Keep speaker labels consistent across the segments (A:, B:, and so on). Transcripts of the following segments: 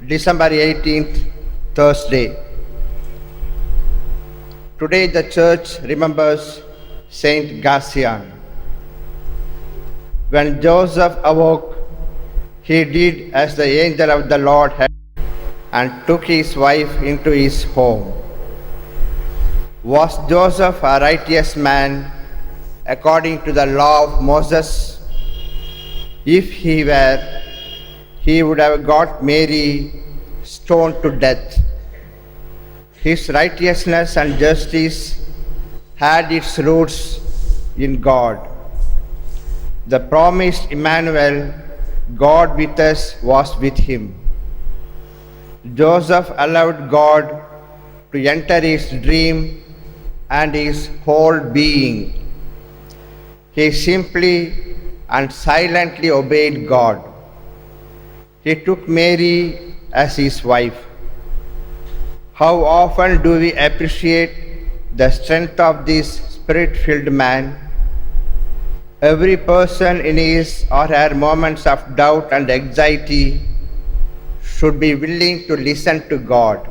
A: December 18th, Thursday. Today the church remembers Saint Gassian. When Joseph awoke, he did as the angel of the Lord had and took his wife into his home. Was Joseph a righteous man according to the law of Moses? If he were, he would have got Mary stoned to death. His righteousness and justice had its roots in God. The promised Emmanuel, God with us, was with him. Joseph allowed God to enter his dream and his whole being. He simply and silently obeyed God. He took Mary as his wife. How often do we appreciate the strength of this spirit-filled man? Every person in his or her moments of doubt and anxiety should be willing to listen to God.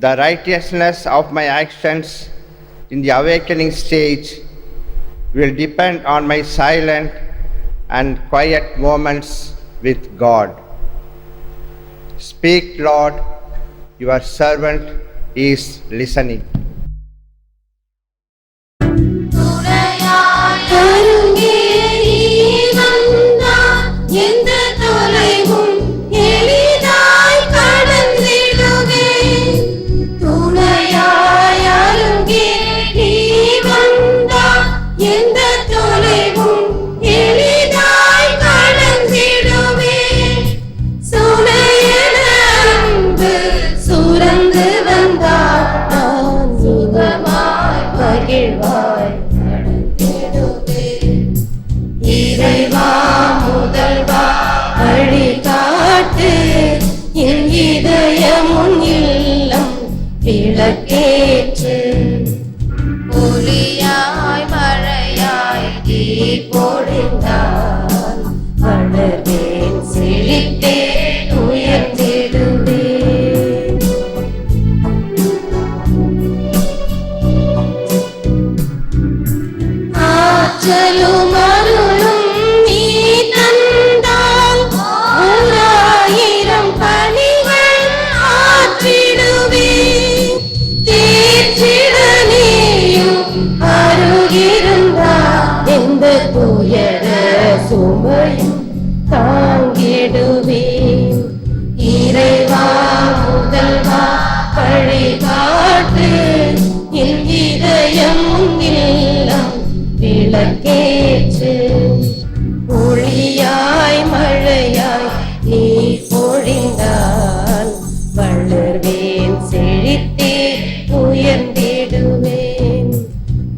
A: The righteousness of my actions in the awakening stage will depend on my silent and quiet moments with God. Speak, Lord, your servant is listening.
B: விளக்கேற்று ஒளியாய் மழையாய் நீ பொழிந்தால் வளர்வேன் செழித்தே உயர்ந்திடுவேன். ஆற்றலும் அருளும் நீ தந்தால் 1000 பணிகள் ஆற்றிடுவேன். எந்த துயர சுமையும் தாங்கிடுவேன். இறைவா முதல்வா வழிகாட்டு என் இதயம் இல்லம் விளக்கேற்று ஒளியாய் மழையாய் நீ பொழிந்தால் வளர்வேன் செழித்தே உயர்ந்திடுவேன்.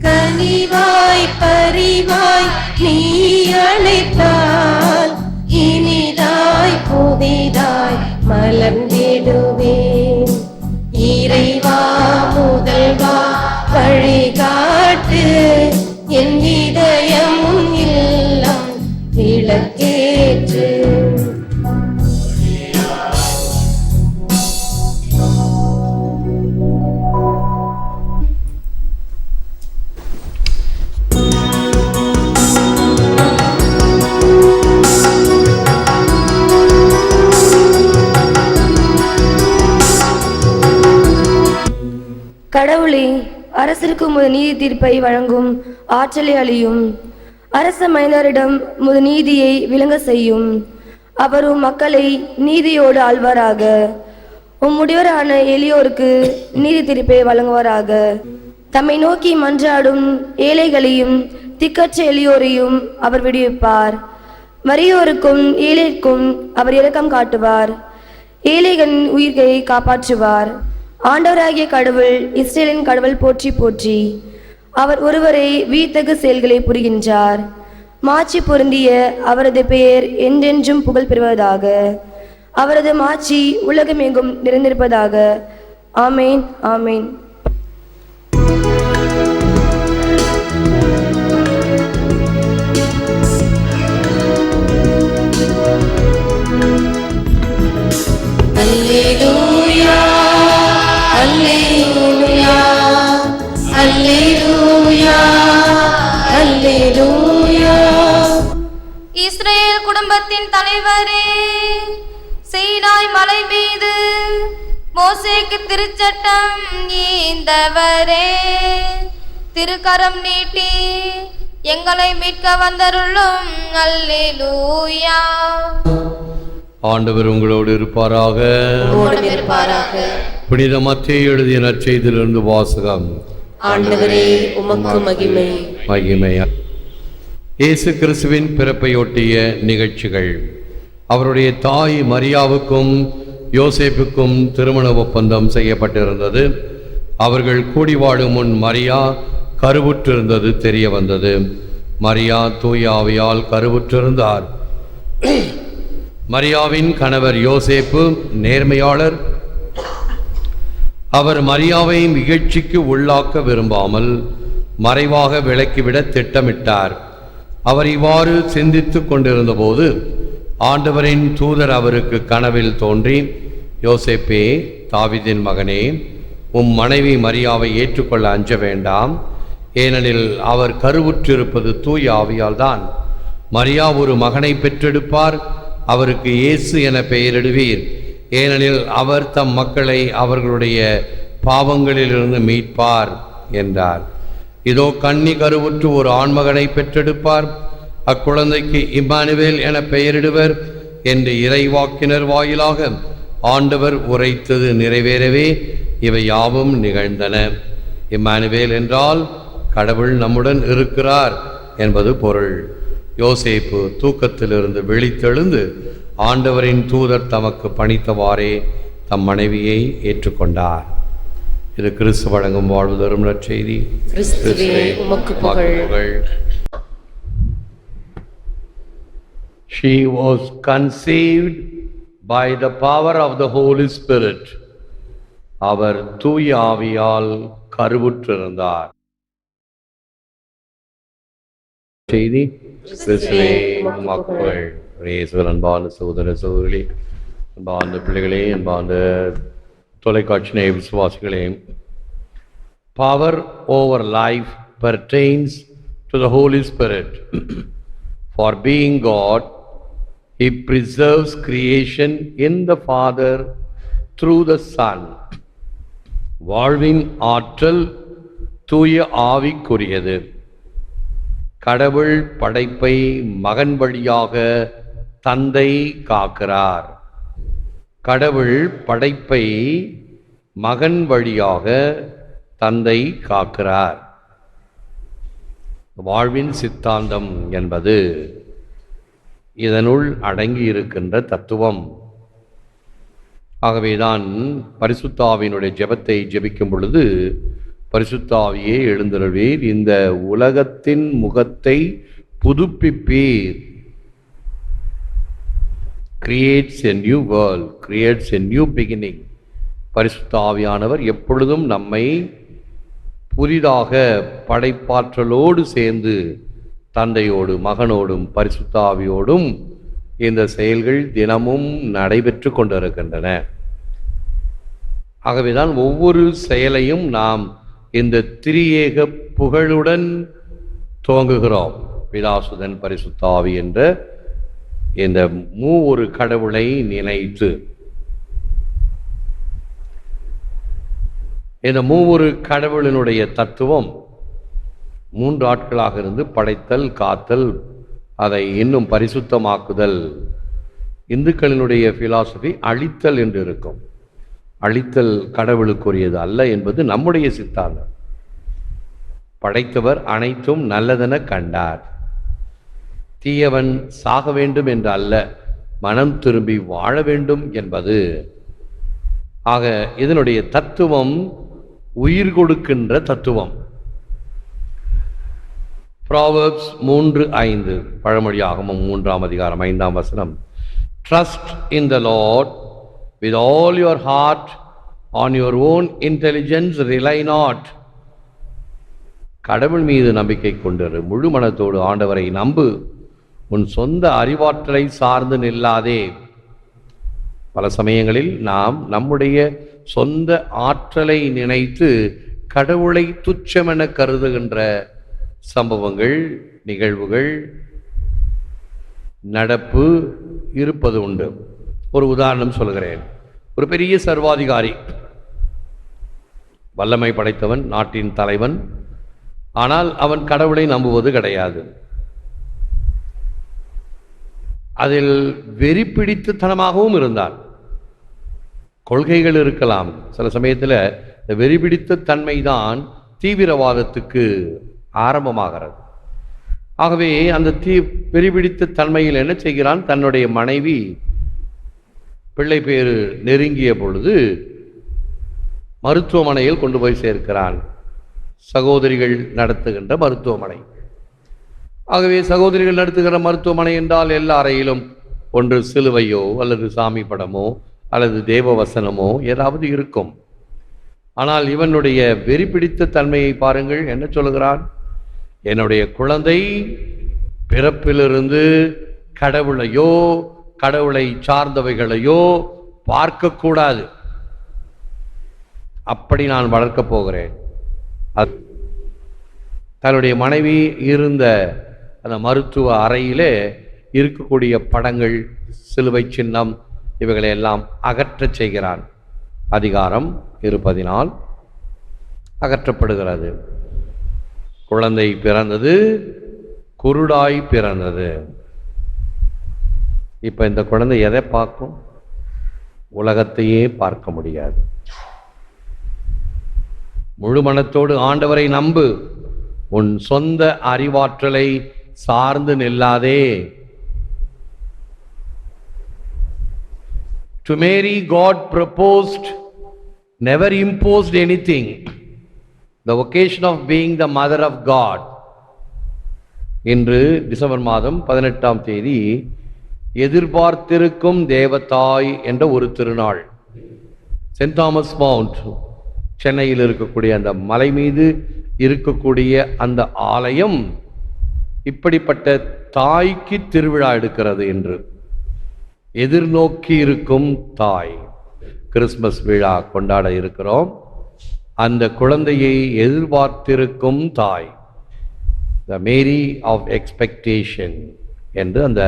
B: கனிவாய் பரிவாய் நீ அழைத்தால் இனிதாய் புதிதாய் மலர்ந்திடுவேன். இறைவா முதல்வா வழிகாட்டு என் இதயம் இல்லம் விளக்கேற்று.
C: கடவுளே, அரசருக்கு உமது நீதி தீர்ப்பை வழங்கும் ஆற்றலை அளியும். அரச மைந்தரிடம் உமது நீதியை விளங்க செய்யும். அவரும் மக்களை நீதியோடு ஆள்வாராக. முடிவரான எளியோருக்கு நீதி தீர்ப்பை வழங்குவாராக. தம்மை நோக்கி மன்றாடும் ஏழைகளையும் திக்கற்ற எளியோரையும் அவர் விடுவிப்பார். வறியோருக்கும் ஏழைக்கும் அவர் இரக்கம் காட்டுவார். ஏழைகளின் உயிர்களை காப்பாற்றுவார். ஆண்டவராகிய கடவுள் இஸ்ரேலின் கடவுள் போற்றி போற்றி. அவர் ஒருவரை வியத்தகு செயல்களை புரிகின்றார். மாட்சி பொருந்திய அவரது பெயர் என்றென்றும் புகழ் பெறுவதாக. அவரது மாட்சி உலகமெங்கும் நிறைந்திருப்பதாக. ஆமேன், ஆமேன்.
D: சமூகத்தின் தலைவரே, சீனாய் மலை மீது மோசேக்கு திருச்சட்டம் ஈந்தவரே, திருக்கரம் நீட்டி எங்களை மீட்க வந்தருளும். அல்லேலூயா.
E: ஆண்டவர் உங்களோடு இருப்பாராக. புனித மத்தேயு எழுதிய நற்செய்தியிலிருந்து வாசகம்.
B: ஆண்டவரே, உமக்கு மகிமை.
E: மகிமை. இயேசு கிறிஸ்துவின் பிறப்பையொட்டிய நிகழ்ச்சிகள். அவருடைய தாய் மரியாவுக்கும் யோசேப்புக்கும் திருமண ஒப்பந்தம் செய்யப்பட்டிருந்தது. அவர்கள் கூடி வாழும் முன் மரியா கருவுற்றிருந்தது தெரிய வந்தது. மரியா தூய ஆவியால் கருவுற்றிருந்தார். மரியாவின் கணவர் யோசேப்பு நேர்மையாளர். அவர் மரியாவை இகழ்ச்சிக்கு உள்ளாக்க விரும்பாமல் மறைவாக விலக்கிவிட திட்டமிட்டார். அவர் இவ்வாறு சிந்தித்துக் கொண்டிருந்த போது ஆண்டவரின் தூதர் அவருக்கு கனவில் தோன்றி, யோசேப்பே, தாவீதின் மகனே, உம் மனைவி மரியாவை ஏற்றுக்கொள்ள அஞ்ச வேண்டாம். ஏனெனில் அவர் கருவுற்றிருப்பது தூய ஆவியால் தான். மரியா ஒரு மகனை பெற்றெடுப்பார். அவருக்கு இயேசு என பெயரிடுவீர். ஏனெனில் அவர் தம் மக்களை அவர்களுடைய பாவங்களிலிருந்து மீட்பார் என்றார். இதோ கன்னி கருவுற்று ஒரு ஆண்மகனை பெற்றெடுப்பார். அக்குழந்தைக்கு இம்மானுவேல் என பெயரிடுவர் என்று இறைவாக்கினர் வாயிலாக ஆண்டவர் உரைத்தது நிறைவேறவே இவை யாவும் நிகழ்ந்தன. இம்மானுவேல் என்றால் கடவுள் நம்முடன் இருக்கிறார் என்பது பொருள். யோசேப்பு தூக்கத்திலிருந்து விழித்தெழுந்து ஆண்டவரின் தூதர் தமக்கு பணித்தவாறே தம் மனைவியை ஏற்றுக்கொண்டார். இது கிறிஸ்து வழங்கும் வாழ்வு தரும் நற்செய்தி. She was conceived by the power of the Holy Spirit. அவர் தூய ஆவியால் கருவுற்றிருந்தார். செய்தி கிறிஸ்துவே மக்கள். அன்பான சகோதர சகோதரிகளே, அன்பான பிள்ளைகளே, அன்பான தொலைக்காட்சி விசுவாசிகளே, power over life pertains to the Holy Spirit. For being God, He preserves creation in the Father through the Son. வாழ்வின் ஆற்றல் தூய ஆவிக்குரியது. கடவுள் படைப்பை மகன் வழியாக தந்தை காக்கிறார். கடவுள் படைப்பை மகன் வழியாக தந்தை காக்கிறார். வாழ்வின் சித்தாந்தம் என்பது இதனுள் அடங்கி இருக்கின்ற தத்துவம். ஆகவேதான் பரிசுத்த ஆவியினுடைய ஜெபத்தை ஜெபிக்கும் பொழுது, பரிசுத்த ஆவியே எழுந்தருள்வீர், இந்த உலகத்தின் முகத்தை புதுப்பிப்பீர். Creates a new world, creates a new beginning. பரிசுத்த ஆவியானவர் எப்பொழுதும் நம்மை புதிதாக படைப்பாற்றலோடு சேர்ந்து தந்தையோடு மகனோடும் பரிசுத்த ஆவியோடும் இந்த செயல்கள் தினமும் நடைபெற்று கொண்டிருக்கின்றன. ஆகவேதான் ஒவ்வொரு செயலையும் நாம் இந்த திரியேக புகழுடன் துவங்குகிறோம். பிதாசுதன் பரிசுத்த ஆவி என்ற இந்த மூவொரு கடவுளை நினைத்து, இந்த மூவொரு கடவுளினுடைய தத்துவம் 3 ஆட்களாக இருந்து படைத்தல், காத்தல், அதை இன்னும் பரிசுத்தமாக்குதல். இந்துக்களினுடைய பிலாசபி அழித்தல் என்று இருக்கும். அழித்தல் கடவுளுக்குரியது அல்ல என்பது நம்முடைய சித்தாந்தம். படைத்தவர் அனைத்தும் நல்லதென கண்டார். தீயவன் சாக வேண்டும் என்று அல்ல, மனம் திரும்பி வாழ வேண்டும் என்பது. ஆக இதனுடைய தத்துவம் உயிர் கொடுக்கின்ற தத்துவம். ப்ராவர்ப்ஸ் 3:5, பழமொழியாகமம் 3ஆம் அதிகாரம் 5ஆம் வசனம். Trust in the Lord with all your heart, on your own intelligence rely not. கடவுள் மீது நம்பிக்கை கொண்டிரு, முழு மனத்தோடு ஆண்டவரை நம்பு, உன் சொந்த அறிவாற்றலை சார்ந்து நில்லாதே. பல சமயங்களில் நாம் நம்முடைய சொந்த ஆற்றலை நினைத்து கடவுளை துச்சமென கருதுகின்ற சம்பவங்கள், நிகழ்வுகள் நடப்பு இருப்பது உண்டு. ஒரு உதாரணம் சொல்கிறேன். ஒரு பெரிய சர்வாதிகாரி, வல்லமை படைத்தவன், நாட்டின் தலைவன். ஆனால் அவன் கடவுளை நம்புவது கிடையாது. அதில் வெறி பிடித்தனமாகவும் இருந்தான். கொள்கைகள் இருக்கலாம். சில சமயத்தில் இந்த வெறி பிடித்த தன்மை தான் தீவிரவாதத்துக்கு ஆரம்பமாகிறது. ஆகவே அந்த வெறி பிடித்த தன்மையில் என்ன செய்கிறான்? தன்னுடைய மனைவி பிள்ளை பேறு நெருங்கிய பொழுது மருத்துவமனையில் கொண்டு போய் சேர்க்கிறான். சகோதரிகள் நடத்துகின்ற மருத்துவமனை. ஆகவே சகோதரிகள் நடத்துகிற மருத்துவமனை என்றால் எல்லா அறையிலும் ஒன்று சிலுவையோ அல்லது சாமி படமோ அல்லது தேவ வசனமோ ஏதாவது இருக்கும். ஆனால் இவனுடைய வெறி பிடித்த தன்மையை பாருங்கள். என்ன சொல்லுகிறான்? என்னுடைய குழந்தை பிறப்பிலிருந்து கடவுளையோ கடவுளை சார்ந்தவைகளையோ பார்க்கக்கூடாது. அப்படி நான் வளர்க்கப் போகிறேன். தன்னுடைய மனைவி இருந்த அந்த மருத்துவ அறையிலே இருக்கக்கூடிய படங்கள், சிலுவை சின்னம், இவைகளை எல்லாம் அகற்றச் செய்கிறான். அதிகாரம் இருப்பதினால் அகற்றப்படுகிறது. குழந்தை பிறந்தது, குருடாய் பிறந்தது. இப்ப இந்த குழந்தை எதை பார்க்கும்? உலகத்தையே பார்க்க முடியாது. முழு மனத்தோடு ஆண்டவரை நம்பு. உன் சொந்த அறிவாற்றலை சார்ந்து நில்லாதே. To Mary, God proposed, never imposed anything. The vocation of being the mother of God. இன்று டிசம்பர் மாதம் 18ஆம் தேதி எதிர்பார்த்திருக்கும் தேவதாய் என்ற ஒரு திருநாள். சென்ட் தாமஸ் மவுண்ட், சென்னையில் இருக்கக்கூடிய அந்த மலை மீது இருக்கக்கூடிய அந்த ஆலயம் இப்படிப்பட்ட தாய்க்கு திருவிழா எடுக்கிறது என்று. எதிர்நோக்கி இருக்கும் தாய். கிறிஸ்மஸ் விழா கொண்டாட இருக்கிறோம். அந்த குழந்தையை எதிர்பார்த்திருக்கும் தாய், த மேரி ஆஃப் எக்ஸ்பெக்டேஷன் என்று அந்த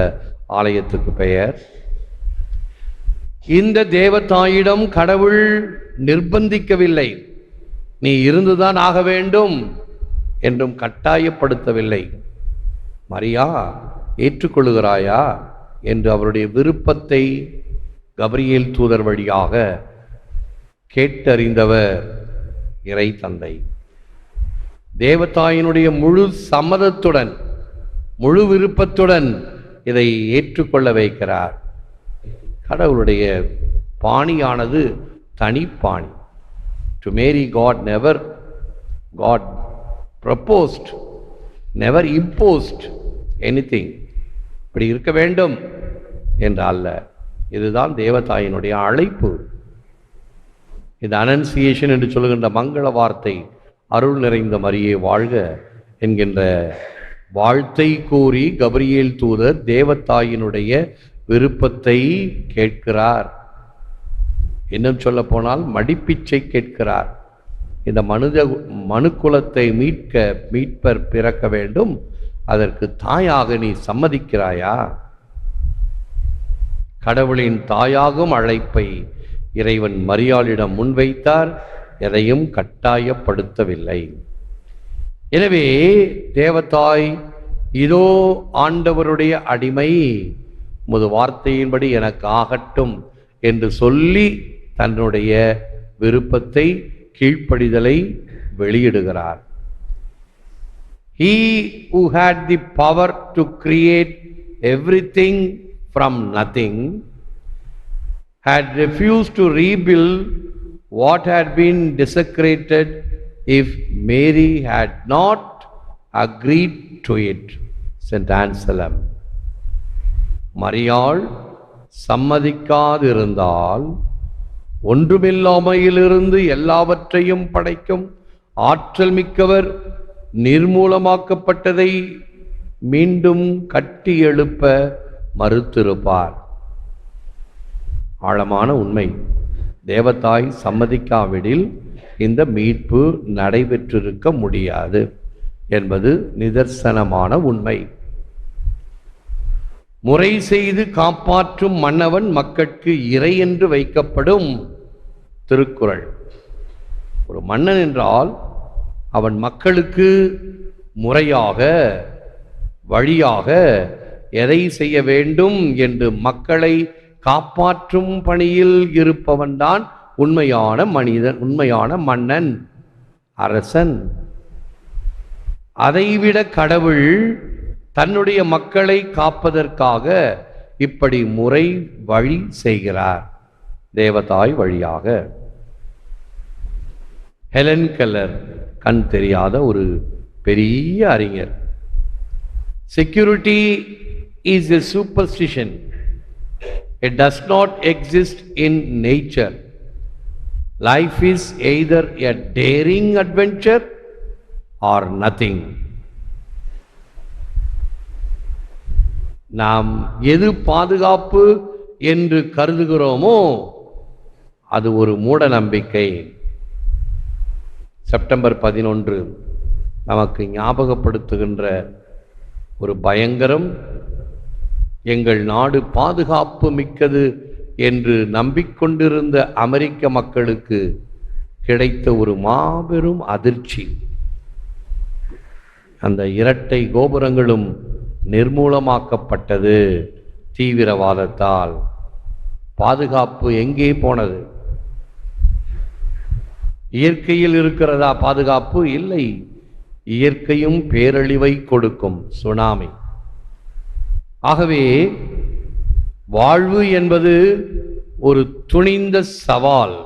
E: ஆலயத்துக்கு பெயர். இந்த தேவதாயிடம் கடவுள் நிர்பந்திக்கவில்லை, நீ இருந்துதான் ஆக வேண்டும் என்றும் கட்டாயப்படுத்தவில்லை. மரியா, ஏற்றுக்கொள்கிறாயா என்று அவருடைய விருப்பத்தை கபிரியேல் தூதர் வழியாக கேட்டறிந்தவர் இறை தந்தை. தேவதாயினுடைய முழு சம்மதத்துடன், முழு விருப்பத்துடன் இதை ஏற்றுக்கொள்ள வைக்கிறார். கடவுளுடைய பாணியானது தனிப்பாணி. To marry God never God proposed, never imposed anything. இப்படி இருக்க வேண்டும் என்று அல்ல. இதுதான் தேவதாயினுடைய அழைப்பு. இது அனன்சியேஷன் என்று சொல்லுகின்ற மங்கள வார்த்தை. அருள் நிறைந்த மரியே வாழ்க என்கின்ற வாழ்த்தை கூறி கபிரியேல் தூதர் தேவதாயினுடைய விருப்பத்தை கேட்கிறார். இன்னும் சொல்ல போனால் மடிப்பிச்சை கேட்கிறார். இந்த மனுக்குலத்தை மீட்க மீட்பர் பிறக்க வேண்டும், அதற்கு தாயாக நீ சம்மதிக்கிறாயா? கடவுளின் தாயாகும் அழைப்பை இறைவன் மரியாளிடம் முன்வைத்தார். எதையும் கட்டாயப்படுத்தவில்லை. எனவே தேவதாய், இதோ ஆண்டவருடைய அடிமை, உமது வார்த்தையின்படி எனக்கு ஆகட்டும் என்று சொல்லி தன்னுடைய விருப்பத்தை, கீழ்ப்படிதலை வெளியிடுகிறார். He who had the power to create everything from nothing had refused to rebuild what had been desecrated if Mary had not agreed to it. Saint Anselm. மரியாள் சம்மதிக்காதிருந்தால் ஒன்றுமில்லாமையிலிருந்து எல்லாவற்றையும் படைக்கும் ஆற்றல் மிக்கவர் நிர்மூலமாக்கப்பட்டதை மீண்டும் கட்டி எழுப்ப மறுத்திருப்பார். ஆழமான உண்மை. தேவதாய் சம்மதிக்காவிடில் இந்த மீட்பு நடைபெற்றிருக்க முடியாது என்பது நிதர்சனமான உண்மை. முறை செய்து காப்பாற்றும் மன்னவன் மக்கட்கு இறை என்று வைக்கப்படும் திருக்குறள். ஒரு மன்னன் என்றால் அவன் மக்களுக்கு முறையாக வழியாக எதை செய்ய வேண்டும் என்று மக்களை காப்பாற்றும் பணியில் இருப்பவன்தான் உண்மையான மனிதன், உண்மையான மன்னன், அரசன். அதைவிட கடவுள் தன்னுடைய மக்களை காப்பதற்காக இப்படி முறை வழி செய்கிறார், தேவதாய் வழியாக. ஹெலன் கெல்லர் கண் தெரியாத ஒரு பெரிய அறிஞர். Security is a superstition. It does not exist in nature. Life is either a daring adventure or nothing. நாம் எது பாதுகாப்பு என்று கருதுகிறோமோ அது ஒரு மூட நம்பிக்கை. செப்டம்பர் 11 நமக்கு ஞாபகப்படுத்துகின்ற ஒரு பயங்கரம். எங்கள் நாடு பாதுகாப்பு மிக்கது என்று நம்பிக்கொண்டிருந்த அமெரிக்க மக்களுக்கு கிடைத்த ஒரு மாபெரும் அதிர்ச்சி. அந்த இரட்டை கோபுரங்களும் நிர்மூலமாக்கப்பட்டது தீவிரவாதத்தால். பாதுகாப்பு எங்கே போனது? இயற்கையில் இருக்கிறதா பாதுகாப்பு? இல்லை. இயற்கையும் பேரழிவை கொடுக்கும், சுனாமி. ஆகவே வாழ்வு என்பது ஒரு துணிந்த சவால்.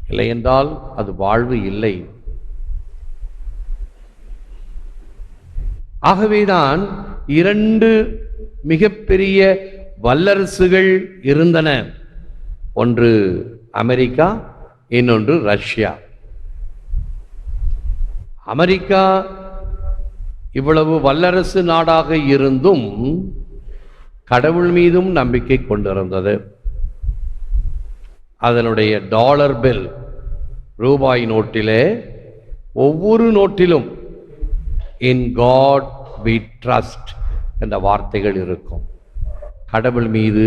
E: இல்லை என்றால் அது வாழ்வு இல்லை. ஆகவேதான் 2 மிகப்பெரிய வல்லரசுகள் இருந்தன. ஒன்று அமெரிக்கா, இன்னொன்று ரஷ்யா. அமெரிக்கா இவ்வளவு வல்லரசு நாடாக இருந்தும் கடவுள் மீதும் நம்பிக்கை கொண்டிருந்தது. அதனுடைய டாலர் பில், ரூபாய் நோட்டிலே ஒவ்வொரு நோட்டிலும் இன் காட் வி ட்ரஸ்ட் என்ற வார்த்தைகள் இருக்கும். கடவுள் மீது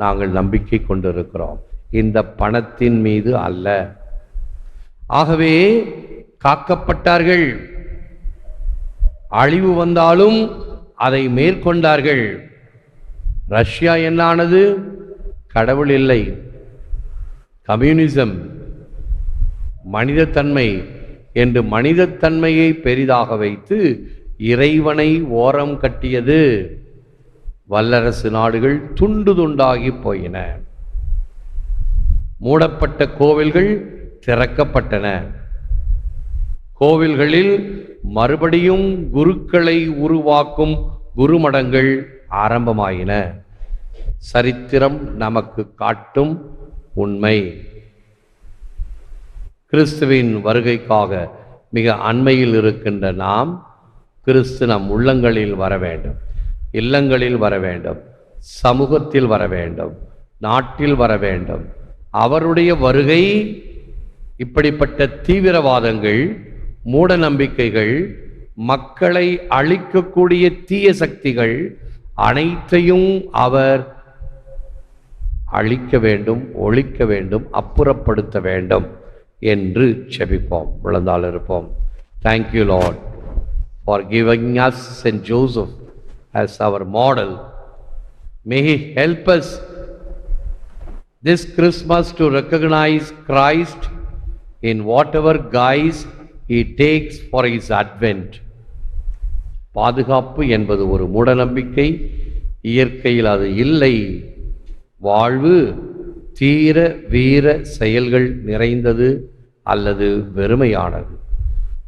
E: நாங்கள் நம்பிக்கை கொண்டிருக்கிறோம், இந்த பணத்தின் மீது அல்ல. ஆகவே காக்கப்பட்டார்கள். அழிவு வந்தாலும் அதை மேற்கொண்டார்கள். ரஷ்யா என்னானது? கடவுள் இல்லை, கம்யூனிசம், மனிதத்தன்மை என்று மனிதத்தன்மையை பெரிதாக வைத்து இறைவனை ஓரம் கட்டியது. வல்லரசு நாடுகள் துண்டு துண்டாகி போயின. மூடப்பட்ட கோவில்கள் திறக்கப்பட்டன. கோவில்களில் மறுபடியும் குருக்களை உருவாக்கும் குருமடங்கள் ஆரம்பமாயின. சரித்திரம் நமக்கு காட்டும் உண்மை. கிறிஸ்துவின் வருகைக்காக மிக அண்மையில் இருக்கின்ற நாம் கிறிஸ்து நம் உள்ளங்களில் வர வேண்டும், இல்லங்களில் வர வேண்டும், சமூகத்தில் வர வேண்டும், நாட்டில் வர வேண்டும். அவருடைய வருகை இப்படிப்பட்ட தீவிரவாதங்கள், மூட நம்பிக்கைகள், மக்களை அழிக்கக்கூடிய தீய சக்திகள் அனைத்தையும் அவர் அழிக்க வேண்டும், ஒழிக்க வேண்டும், அப்புறப்படுத்த வேண்டும் என்று செபிப்போம், விழுந்தால் இருப்போம். Thank you, Lord, for giving us Saint Joseph as our model. May he help us this Christmas to recognize Christ in whatever guise he takes for his advent. பாதுகாப்பு என்பது ஒரு மூடநம்பிக்கை. இயற்கையில் அது இல்லை. வாழ்வு தீர வீர செயல்கள் நிறைந்தது அல்லது வெறுமையானது.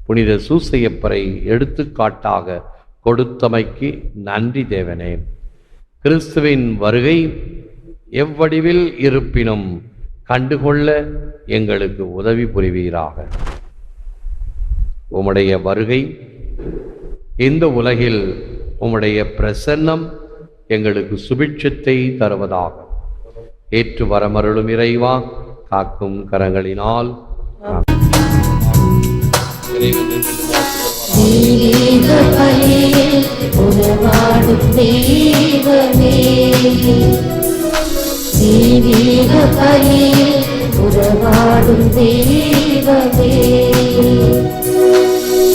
E: புனித சூசையப்பரை எடுத்துக்காட்டாக கொடுத்தமைக்கு நன்றி தேவனே. கிறிஸ்துவின் வருகை எவ்வடிவில் இருப்பினும் கண்டுகொள்ள எங்களுக்கு உதவி புரிவீராக. உம்முடைய வருகை, இந்த உலகில் உம்முடைய பிரசன்னம் எங்களுக்கு சுபிட்சத்தை தருவதாக. ஏற்று வரமருளும் இறைவா, காக்கும் கரங்களினால்
B: தெய்வீக பலியில் உறவாடும் தெய்வமே, தெய்வீக பலியில் உறவாடும் தெய்வமே,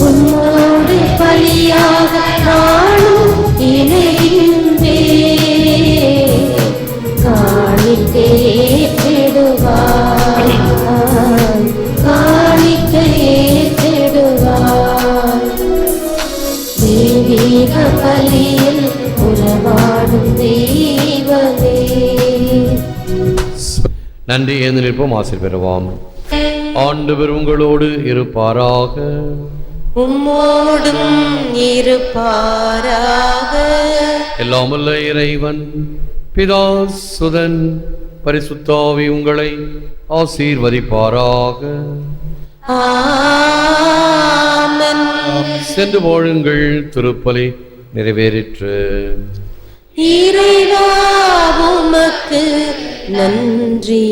B: உன்னோடு பலியாக நானும் இணைந்தே காணிக்கையேற்றிடுவார், காணிக்கையேற்றிடுவார். தெய்வீக பலியில் உறவாடும் தெய்வமே.
E: நன்றி எழுந்து நிற்போம், ஆசீர் பெறுவோம். ஆண்டவர் உங்களோடு இருப்பாராக.
B: உம்மோடும் இருப்பாராக.
E: எல்லாம் வல்ல இறைவன் பிதா சுதன் பரிசுத்தாவி உங்களை ஆசீர்வதிப்பாராக.
B: ஆமென்.
E: சென்று வாழுங்கள், திருப்பலி நிறைவேறிற்று.
B: இறைவா உமக்கு நன்றி.